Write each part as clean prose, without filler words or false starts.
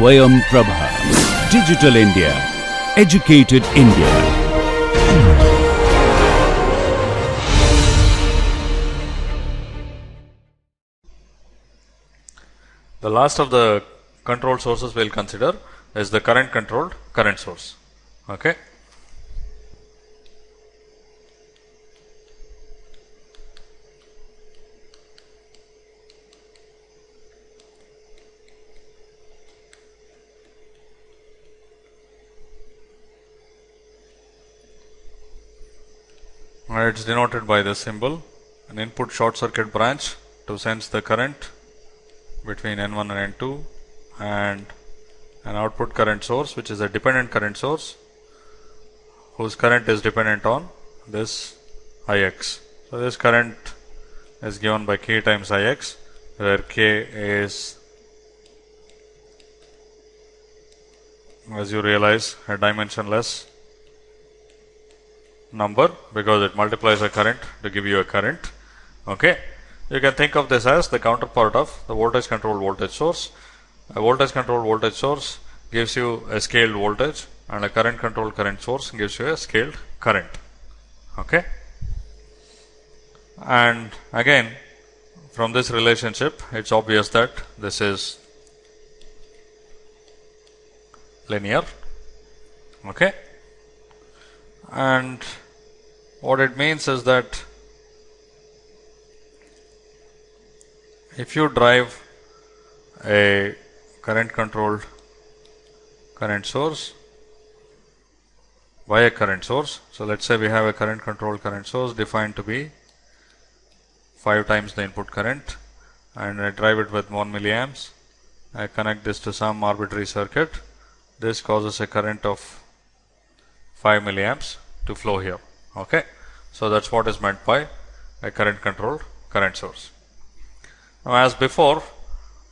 Swayam Prabha. Digital India. Educated India. The last of the control sources we'll consider is the current controlled current source. Okay. It's denoted by this symbol, an input short circuit branch to sense the current between N1 and N2, and an output current source which is a dependent current source whose current is dependent on this Ix. So this current is given by K times Ix, where K is, as you realize, a dimensionless number because it multiplies a current to give you a current. Okay. You can think of this as the counterpart of the voltage controlled voltage source. A voltage controlled voltage source gives you a scaled voltage, and a current controlled current source gives you a scaled current. Okay. And again, from this relationship, it's obvious that this is linear. Okay. And what it means is that if you drive a current controlled current source by a current source, so let's say we have a current controlled current source defined to be 5 times the input current, and I drive it with 1 milliamps. I connect this to some arbitrary circuit. This causes a current of 5 milliamps to flow here. Okay. So that's what is meant by a current controlled current source. Now, as before,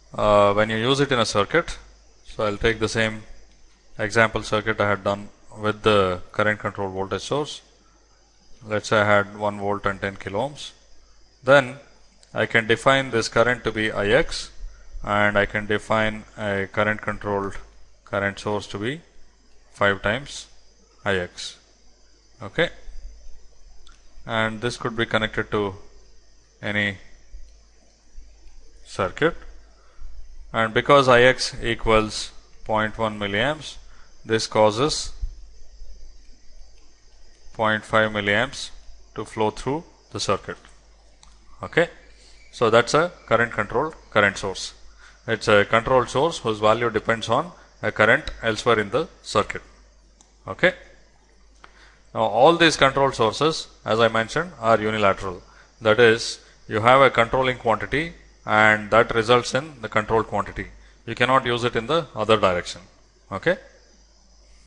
when you use it in a circuit, so I'll take the same example circuit I had done with the current controlled voltage source. Let's say I had 1 volt and 10 kilo ohms. Then I can define this current to be Ix, and I can define a current controlled current source to be 5 times Ix. Okay. And this could be connected to any circuit, and because Ix equals 0.1 milliamps, this causes 0.5 milliamps to flow through the circuit. Okay. So that's a current controlled current source. It's a controlled source whose value depends on a current elsewhere in the circuit. Okay. Now, all these control sources, as I mentioned, are unilateral. That is, you have a controlling quantity and that results in the controlled quantity. You cannot use it in the other direction. Okay.